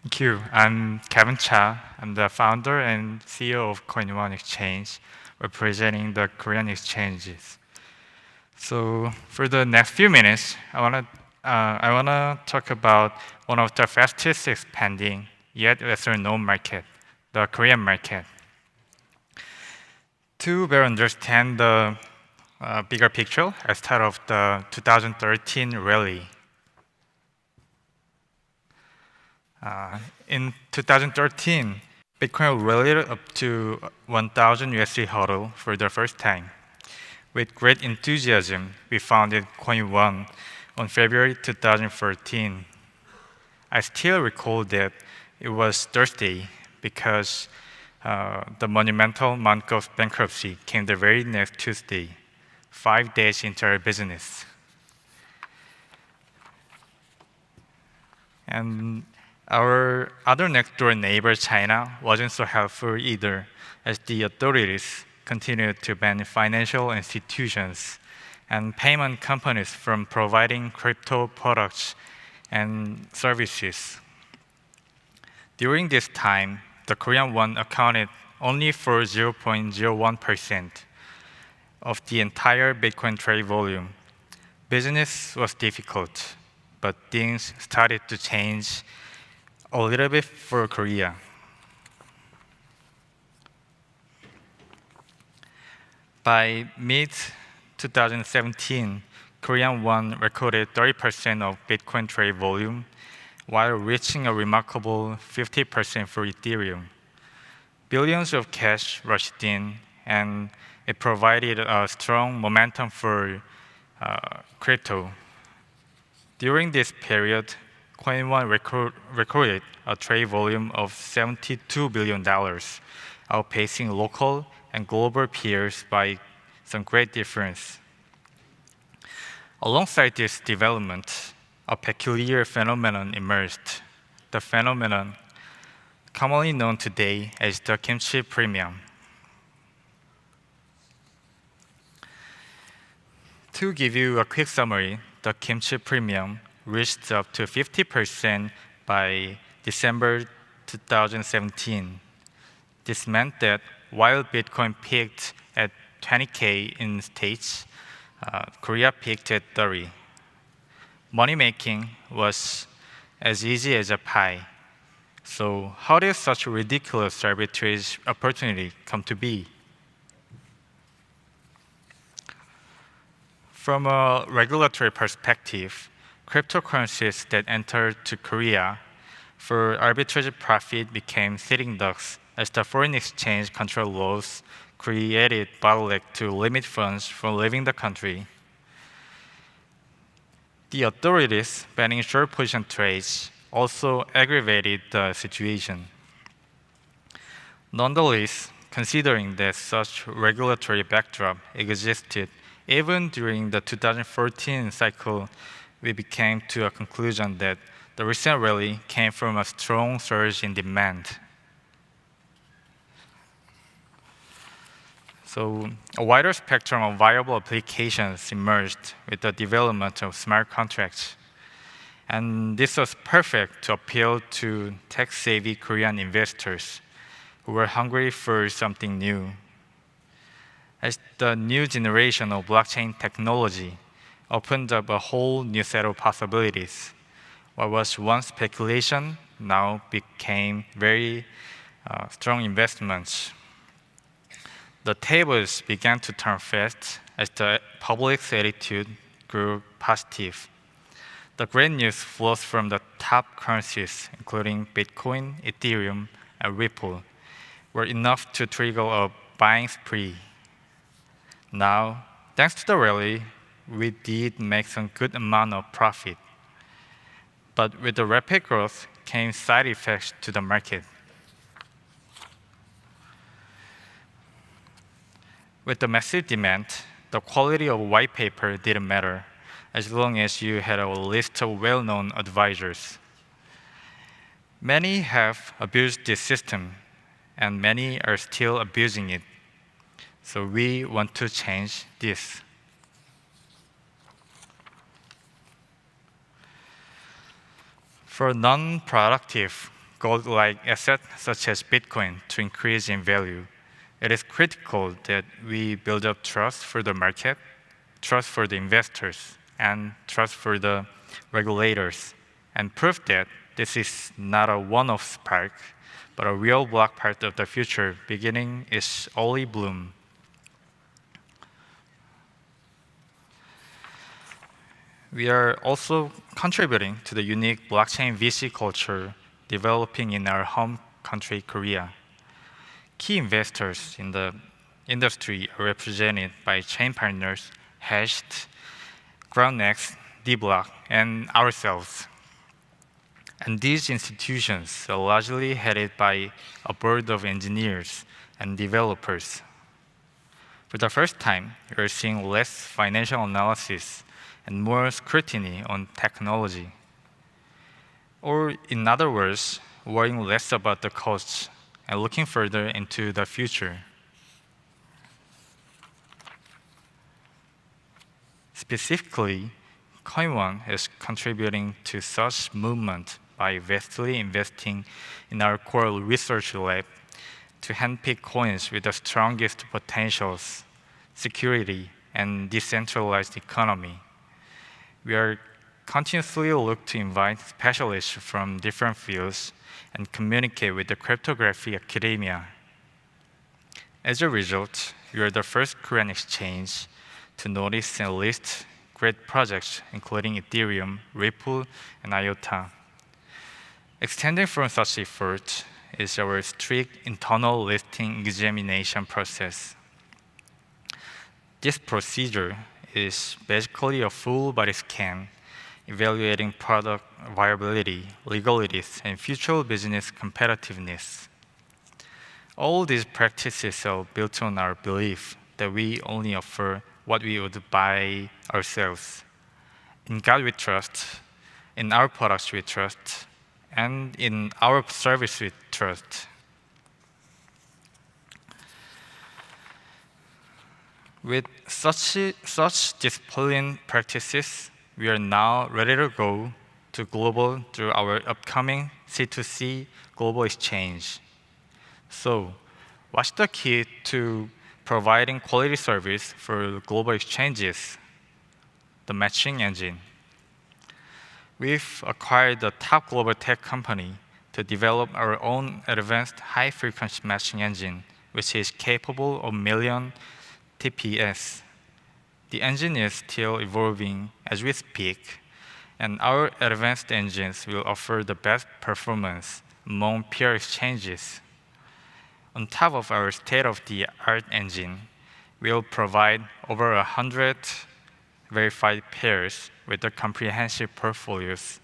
Thank you. I'm Kevin Cha. I'm the founder and CEO of Coinone Exchange, representing the Korean exchanges. So for the next few minutes, I wanna talk about one of the fastest expanding yet lesser known market, the Korean market. To better understand the bigger picture, I start off the 2013 rally. In 2013, Bitcoin rallied up to 1,000 USD HODL for the first time. With great enthusiasm, we founded Coinone on February 2014. I still recall that it was Thursday because the monumental month of bankruptcy came the very next Tuesday, 5 days into our business. And our other next door neighbor, China, wasn't so helpful either, as the authorities continued to ban financial institutions and payment companies from providing crypto products and services. During this time, the Korean won accounted only for 0.01% of the entire Bitcoin trade volume. Business was difficult, but things started to change a little bit for Korea. By mid 2017, Korean won recorded 30% of Bitcoin trade volume, while reaching a remarkable 50% for Ethereum. Billions of cash rushed in, and it provided a strong momentum for crypto. During this period, Coinone recorded a trade volume of $72 billion, outpacing local and global peers by some great difference. Alongside this development, a peculiar phenomenon emerged, the phenomenon commonly known today as the kimchi premium. To give you a quick summary, the kimchi premium reached up to 50% by December 2017. This meant that while Bitcoin peaked at 20K in states, Korea peaked at 30. Money making was as easy as a pie. So how did such a ridiculous arbitrage opportunity come to be? From a regulatory perspective, cryptocurrencies that entered to Korea for arbitrage profit became sitting ducks as the foreign exchange control laws created bottleneck to limit funds from leaving the country. The authorities banning short position trades also aggravated the situation. Nonetheless, considering that such regulatory backdrop existed even during the 2014 cycle, we came to a conclusion that the recent rally came from a strong surge in demand. So a wider spectrum of viable applications emerged with the development of smart contracts. And this was perfect to appeal to tech-savvy Korean investors who were hungry for something new. As the new generation of blockchain technology opened up a whole new set of possibilities, what was once speculation now became very strong investments. The tables began to turn fast as the public's attitude grew positive. The great news flows from the top currencies, including Bitcoin, Ethereum, and Ripple, were enough to trigger a buying spree. Now, thanks to the rally, we did make some good amount of profit. But with the rapid growth came side effects to the market. With the massive demand, the quality of white paper didn't matter, as long as you had a list of well-known advisors. Many have abused this system, and many are still abusing it. So we want to change this. For non-productive gold-like assets such as Bitcoin to increase in value, it is critical that we build up trust for the market, trust for the investors, and trust for the regulators, and prove that this is not a one-off spark, but a real block part of the future beginning its early bloom. We are also contributing to the unique blockchain VC culture developing in our home country, Korea. Key investors in the industry are represented by chain partners Hashed, GroundX, D-Block, and ourselves. And these institutions are largely headed by a board of engineers and developers. For the first time, we are seeing less financial analysis and more scrutiny on technology. Or, in other words, worrying less about the costs and looking further into the future. Specifically, Coinone is contributing to such movement by vastly investing in our core research lab to handpick coins with the strongest potentials, security, and decentralized economy. We are continuously look to invite specialists from different fields and communicate with the cryptography academia. As a result, we are the first Korean exchange to notice and list great projects including Ethereum, Ripple, and IOTA. Extending from such efforts is our strict internal listing examination process. This procedure is basically a full-body scan, evaluating product viability, legalities, and future business competitiveness. All these practices are built on our belief that we only offer what we would buy ourselves. In God we trust, in our products we trust, and in our service we trust. With such disciplined practices, we are now ready to go to global through our upcoming C2C global exchange. So, what's the key to providing quality service for global exchanges? The matching engine. We've acquired a top global tech company to develop our own advanced high-frequency matching engine, which is capable of million TPS. The engine is still evolving as we speak, and our advanced engines will offer the best performance among peer exchanges. On top of our state-of-the-art engine, we'll provide over 100 verified pairs with the comprehensive portfolios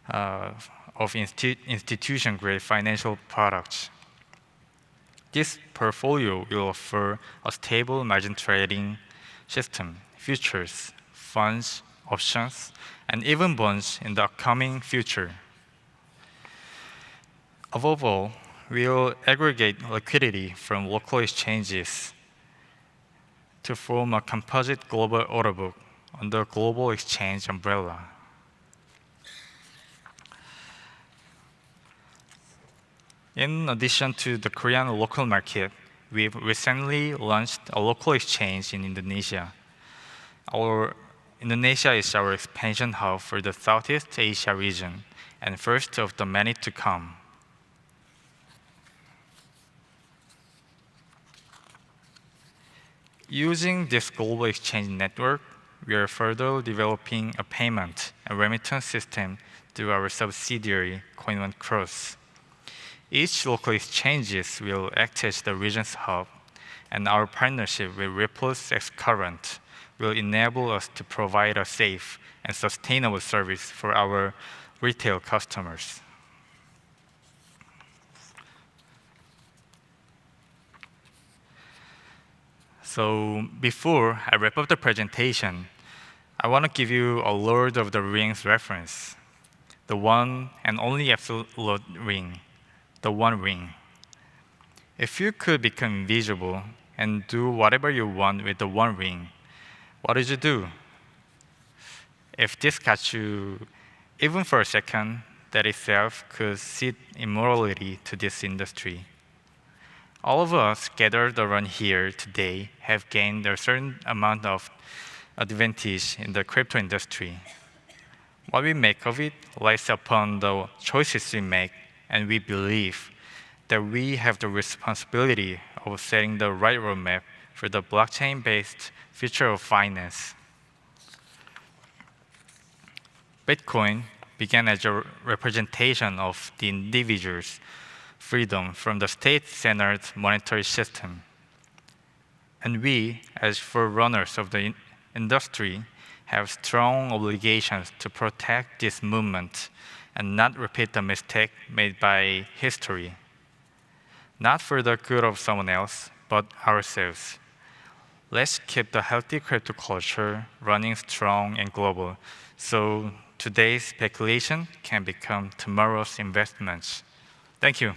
of institution-grade financial products. This portfolio will offer a stable margin trading system, futures, funds, options, and even bonds in the upcoming future. Above all, we will aggregate liquidity from local exchanges to form a composite global order book under global exchange umbrella. In addition to the Korean local market, we've recently launched a local exchange in Indonesia. Indonesia is our expansion hub for the Southeast Asia region and first of the many to come. Using this global exchange network, we are further developing a payment and remittance system through our subsidiary, Coinone Cross. Each local exchanges will act as the region's hub, and our partnership with Ripple's X-Current will enable us to provide a safe and sustainable service for our retail customers. So before I wrap up the presentation, I want to give you a Lord of the Rings reference, the one and only absolute ring, the One Ring. If you could become invisible and do whatever you want with the One Ring, what would you do? If this got you, even for a second, that itself could cede immorality to this industry. All of us gathered around here today have gained a certain amount of advantage in the crypto industry. What we make of it lies upon the choices we make, and we believe that we have the responsibility of setting the right roadmap for the blockchain-based future of finance. Bitcoin began as a representation of the individual's freedom from the state-centered monetary system. And we, as forerunners of the industry, have strong obligations to protect this movement and not repeat the mistake made by history. Not for the good of someone else, but ourselves. Let's keep the healthy crypto culture running strong and global, so today's speculation can become tomorrow's investments. Thank you.